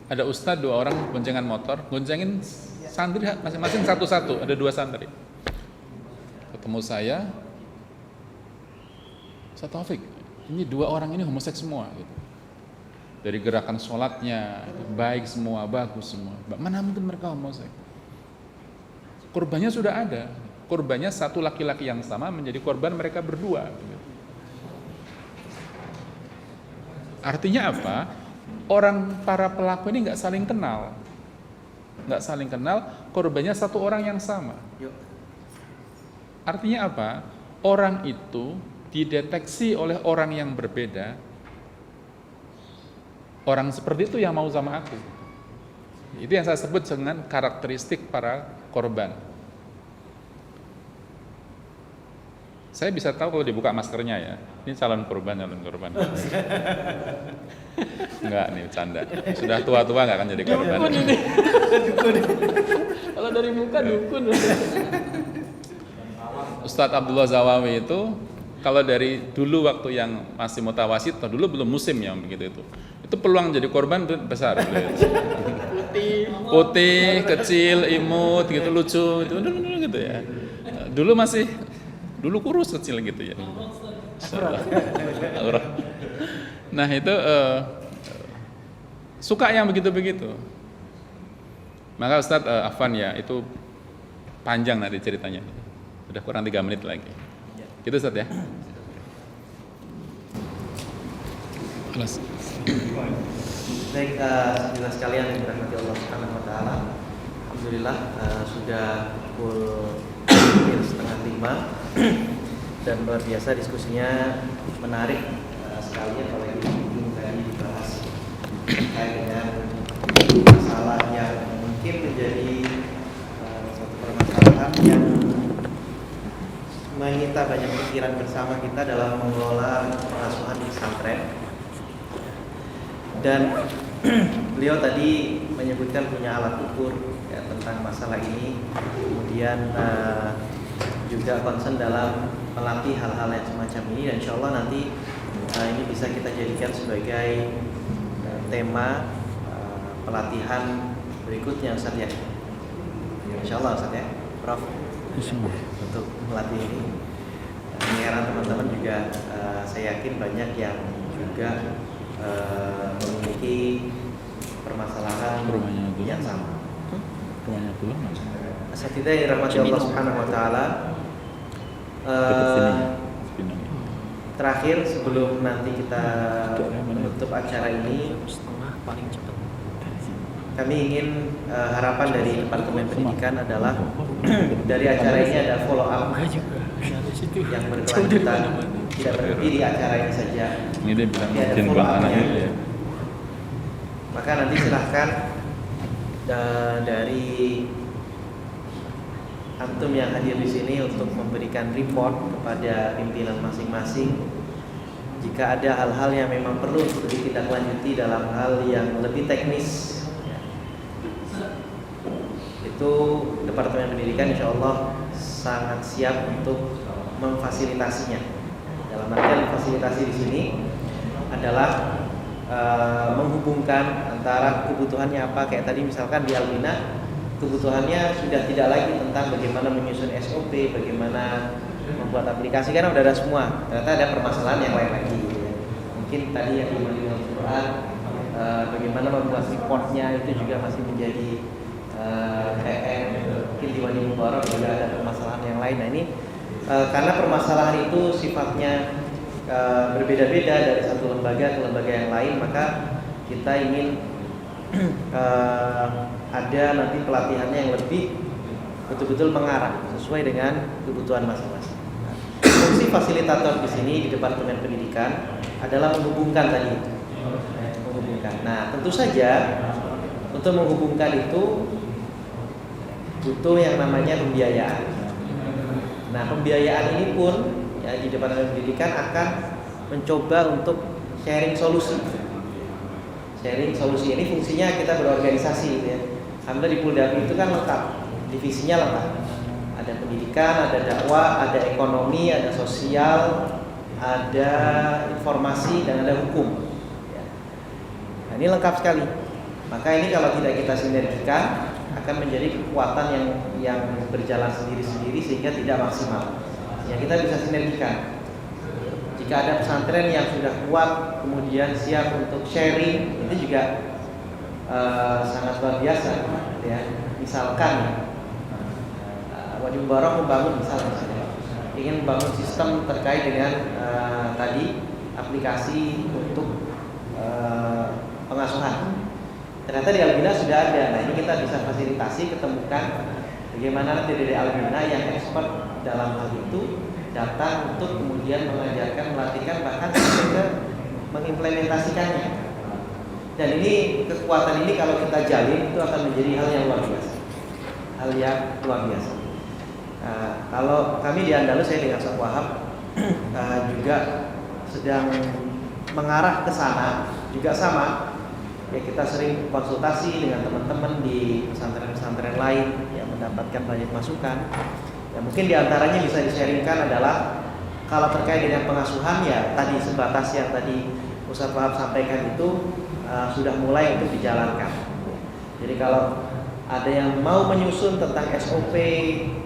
Ada ustadz 2 orang boncengan motor, goncengin santri masing-masing satu-satu. Ada 2 santri. Ketemu saya Taufik, ini 2 orang ini homoseks semua. Gitu. Dari gerakan sholatnya baik semua, bagus semua. Mana mungkin mereka homoseks? Korbannya sudah ada. Korbannya satu laki-laki yang sama menjadi korban mereka berdua. Artinya apa? Para pelaku ini nggak saling kenal, korbannya satu orang yang sama. Artinya apa? Orang itu dideteksi oleh orang yang berbeda. Orang seperti itu yang mau sama aku. Itu yang saya sebut dengan karakteristik para korban. saya bisa tahu kalau dibuka maskernya ya. Ini calon korban. Enggak, nih bercanda. Sudah tua-tua nggak akan jadi korban. Dukun ini. Kalau dari muka dukun. Ustadz Abdullah Zawawi itu kalau dari dulu waktu yang masih mutawasit, dulu belum musim yang begitu itu peluang jadi korban besar. Putih, kecil, imut, gitu lucu, itu gitu ya. Dulu kurus kecil gitu ya. Nah itu suka yang begitu-begitu. Maka Ustadz Afwan ya, itu panjang nanti ceritanya. Sudah kurang 3 menit lagi. Gitu Ustadz ya. Kelas. Baik, saudara sekalian yang dirahmati Allah Subhanahu wa taala. Alhamdulillah sudah pukul 4:30 dan luar biasa diskusinya menarik sekali, apalagi ini tadi dibahas terkait dengan masalah yang mungkin menjadi suatu permasalahan yang menyita banyak pikiran bersama kita dalam mengelola pengasuhan di pesantren. Dan beliau tadi menyebutkan punya alat ukur ya, tentang masalah ini, kemudian juga concern dalam melatih hal-hal yang semacam ini, dan insya Allah nanti ini bisa kita jadikan sebagai tema pelatihan berikutnya Ustaz ya. Insya Allah Ustaz ya, Prof, untuk melatih ini. Mengingatkan teman-teman juga saya yakin banyak yang juga memiliki permasalahan yang sama. Rumahnya pulang Asatidz yang dirahmati Allah Subhanahu wa taala. Terakhir sebelum nanti kita menutup acara ini, Paling cepat. kami ingin harapan dari Departemen Pendidikan adalah dari acara ini ada follow up yang berkelanjutan, tidak berhenti di acara ini saja. Ini dia bilang Ada izin follow buang up-nya. anaknya ya. Maka nanti silahkan dari antum yang hadir di sini untuk memberikan report kepada pimpinan masing-masing jika ada hal-hal yang memang perlu untuk ditindaklanjuti dalam hal yang lebih teknis. Itu Departemen Pendidikan insya Allah sangat siap untuk memfasilitasinya. Dalam artian fasilitasi di sini adalah menghubungkan antara kebutuhannya apa, kayak tadi misalkan di Albina kebutuhannya sudah tidak lagi tentang bagaimana menyusun SOP, bagaimana membuat aplikasi, karena udah ada semua. Ternyata ada permasalahan yang lain lagi gitu ya. Mungkin tadi yang di Al-Quran bagaimana membuat reportnya itu juga masih menjadi PR. Mungkin di Wadi Mubarak juga ada permasalahan yang lain. Nah ini karena permasalahan itu sifatnya berbeda-beda dari satu lembaga ke lembaga yang lain, maka kita ingin ada nanti pelatihannya yang lebih betul-betul mengarah sesuai dengan kebutuhan masing-masing. Nah, fungsi fasilitator di sini di Departemen Pendidikan adalah menghubungkan tadi, menghubungkan. Nah, tentu saja untuk menghubungkan itu butuh yang namanya pembiayaan. Nah, pembiayaan ini pun ya, di Departemen Pendidikan akan mencoba untuk sharing solusi. Sharing solusi ini fungsinya kita berorganisasi gitu ya. Alhamdulillah di Puldap itu kan lengkap, divisinya lengkap. Ada pendidikan, ada dakwah, ada ekonomi, ada sosial, ada informasi, dan ada hukum. Ya. Nah, ini lengkap sekali. Maka ini kalau tidak kita sinergikan akan menjadi kekuatan yang berjalan sendiri-sendiri sehingga tidak maksimal. Ya kita bisa sinergikan. Jika ada pesantren yang sudah kuat kemudian siap untuk sharing, itu juga sangat luar biasa ya. Misalkan Wadi Mubarak membangun misalnya ingin membangun sistem terkait dengan tadi aplikasi untuk pengasuhan. Ternyata di Albina sudah ada. Nah ini kita bisa fasilitasi, ketemukan bagaimana nanti dari Albina yang expert dalam hal itu datang untuk kemudian mengajarkan, melatihkan, bahkan sampai ke mengimplementasikannya. Dan ini kekuatan ini kalau kita jalin itu akan menjadi hal yang luar biasa. Hal yang luar biasa. Nah, kalau kami di Andalus, saya dengan Ustaz Wahab juga sedang mengarah ke sana, juga sama. Ya, kita sering konsultasi dengan teman-teman di pesantren-pesantren lain yang mendapatkan banyak masukan. Ya, mungkin diantaranya bisa di-sharingkan adalah kalau terkait dengan pengasuhan, ya tadi sebatas yang tadi Ustaz Wahab sampaikan itu sudah mulai untuk dijalankan. Jadi kalau ada yang mau menyusun tentang SOP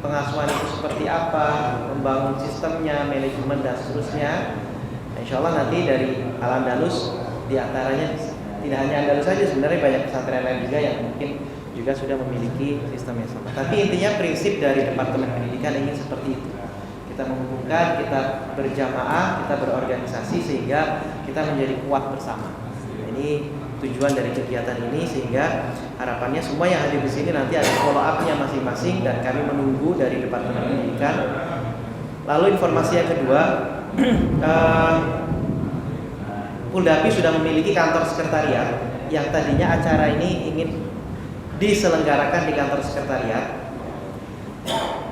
pengasuhan itu seperti apa, membangun sistemnya, manajemen dan seterusnya, insya Allah nanti dari Al-Andalus, diantaranya tidak hanya Andalus saja, sebenarnya banyak pesantren lain juga yang mungkin juga sudah memiliki sistem yang sama. Tapi intinya prinsip dari Departemen Pendidikan ingin seperti itu. Kita menghubungkan, kita berjamaah, kita berorganisasi sehingga kita menjadi kuat bersama. Ini tujuan dari kegiatan ini, sehingga harapannya semua yang hadir di sini nanti ada follow up-nya masing-masing dan kami menunggu dari Departemen Pendidikan. Lalu informasi yang kedua, Puldapi sudah memiliki kantor sekretariat yang tadinya acara ini ingin diselenggarakan di kantor sekretariat.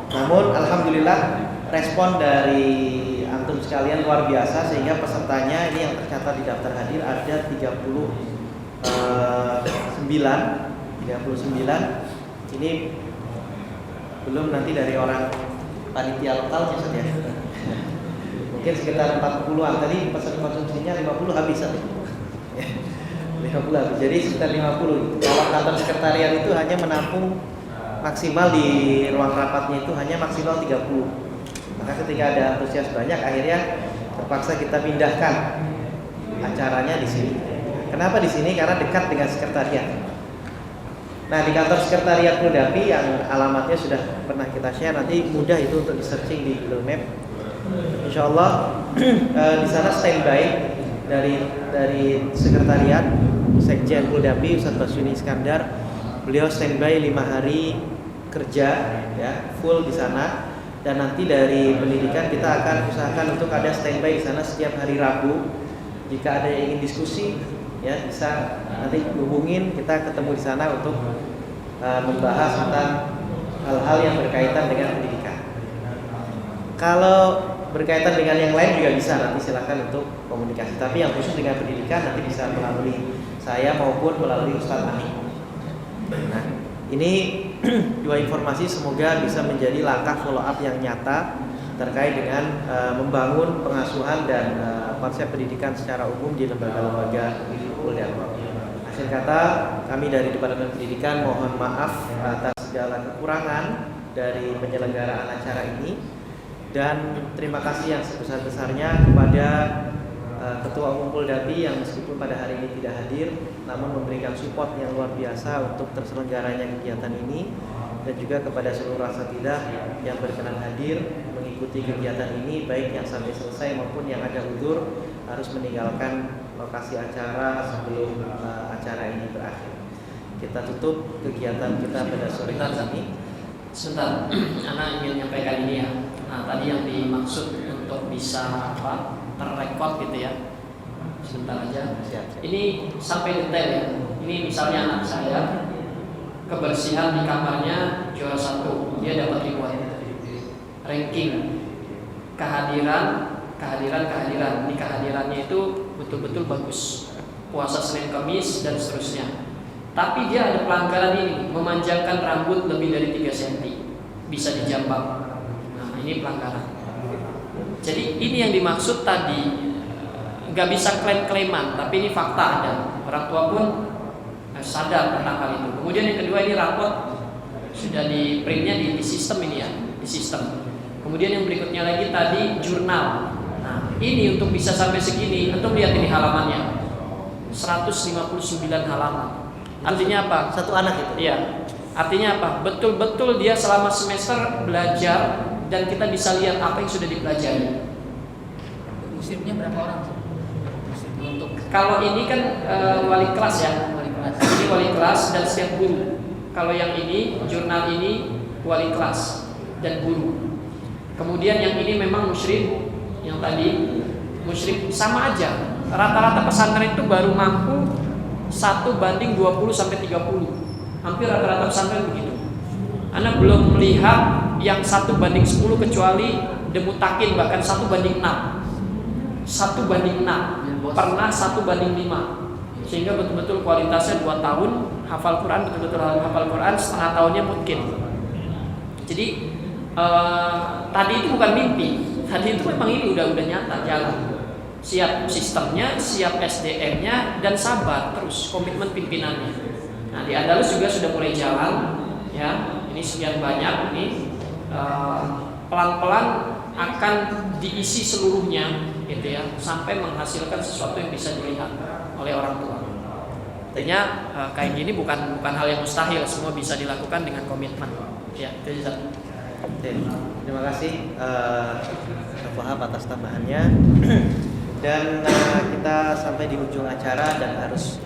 Namun alhamdulillah respon dari antum sekalian luar biasa, sehingga pesertanya ini yang tercatat di daftar hadir ada 39. Ini belum nanti dari orang panitia lokal ya. Mungkin sekitar 40-an. Tadi pesan konsumsinya 50 habis. 50 habis. Jadi sekitar 50. Kalau kantor sekretariat itu hanya menampung maksimal di ruang rapatnya itu hanya maksimal 30. Maka ketika ada antusias banyak, akhirnya terpaksa kita pindahkan acaranya di sini. Kenapa di sini? Karena dekat dengan sekretariat. Nah, di kantor sekretariat Puldapi yang alamatnya sudah pernah kita share, nanti mudah itu untuk di searching di Google Map. Insya Allah di sana standby dari sekretariat Sekjen Puldapi Ustaz Basuni Iskandar. Beliau standby 5 hari kerja, ya, full di sana. Dan nanti dari pendidikan kita akan usahakan untuk ada standby di sana setiap hari Rabu. Jika ada yang ingin diskusi, ya bisa nanti hubungin, kita ketemu di sana untuk membahas tentang hal-hal yang berkaitan dengan pendidikan. Kalau berkaitan dengan yang lain juga bisa, nanti silakan untuk komunikasi. Tapi yang khusus dengan pendidikan nanti bisa melalui saya maupun melalui Ustaz Ani. Nah, ini dua informasi semoga bisa menjadi langkah follow up yang nyata terkait dengan membangun pengasuhan dan konsep pendidikan secara umum di lembaga-lembaga Puldapi. Akhir kata, kami dari Departemen Pendidikan mohon maaf atas segala kekurangan dari penyelenggaraan acara ini, dan terima kasih yang sebesar-besarnya kepada Ketua Umum Puldapi yang meskipun pada hari ini tidak hadir, namun memberikan support yang luar biasa untuk terselenggaranya kegiatan ini, dan juga kepada seluruh asatidzah yang berkenan hadir mengikuti kegiatan ini, baik yang sampai selesai maupun yang ada udzur harus meninggalkan lokasi acara sebelum acara ini berakhir. Kita tutup kegiatan kita pada sore hari ini. Sebentar, Ana ingin menyampaikan ini ya. Nah, tadi yang dimaksud untuk bisa terrekod gitu ya. Sebentar aja. Siap. Ini sampai detail ya. Ini misalnya anak saya kebersihan di kamarnya juara 1, dia dapat reward. Ranking kehadiran. Ini kehadirannya itu betul-betul bagus. Puasa Senin Kamis dan seterusnya. Tapi dia ada pelanggaran ini, memanjangkan rambut lebih dari 3 cm, bisa dijambak. Nah, ini pelanggaran. Jadi ini yang dimaksud tadi, nggak bisa klaim-klaiman, tapi ini fakta ada. Orang tua pun sadar tentang hal itu. Kemudian yang kedua, ini rapot sudah di printnya di sistem ini ya, di sistem. Kemudian yang berikutnya lagi tadi jurnal. Nah, ini untuk bisa sampai segini, untuk lihat ini halamannya, 159 halaman. Artinya apa? Satu anak itu. Iya. Artinya apa? Betul-betul dia selama semester belajar dan kita bisa lihat apa yang sudah dipelajari. Musimnya berapa orang? Untuk Kalau ini kan wali kelas ya. wali kelas. Ini wali kelas dan setiap guru. Kalau yang ini jurnal ini wali kelas dan guru. Kemudian yang ini memang musyrif, yang tadi musyrif, sama aja. Rata-rata pesantren itu baru mampu 1:20 sampai 30. Hampir rata-rata pesantren begitu. Anda belum melihat yang 1:10 kecuali demutakin bahkan 1:6, 1:6, pernah 1:5, sehingga betul-betul kualitasnya 2 tahun hafal Quran, betul-betul hafal Quran, setengah tahunnya mungkin. Jadi tadi itu bukan mimpi, tadi itu memang ini udah nyata jalan. Siap sistemnya, siap SDM-nya, dan sabar terus komitmen pimpinannya. Nah di Andalus juga sudah mulai jalan, ya. Ini sekian banyak, ini pelan-pelan akan diisi seluruhnya, gitu ya, sampai menghasilkan sesuatu yang bisa dilihat oleh orang tua. Artinya kayak gini bukan hal yang mustahil, semua bisa dilakukan dengan komitmen. Ya, itu saja. Terima kasih Pak Wahab atas tambahannya. Dan kita sampai di ujung acara dan harus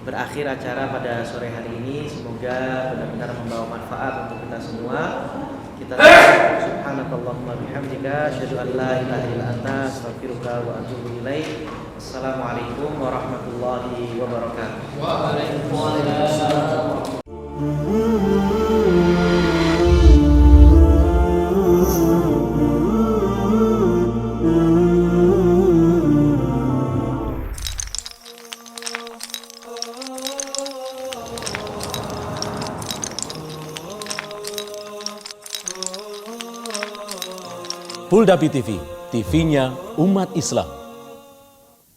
berakhir acara pada sore hari ini. Semoga benar-benar membawa manfaat untuk kita semua. Kita subhanakallahumma bihamdika asyhadu an la ilaha illa anta astaghfiruka wa atubu ilaik. Assalamualaikum warahmatullahi wabarakatuh. Waalaikumsalam. Polda PTV, TV-nya umat Islam.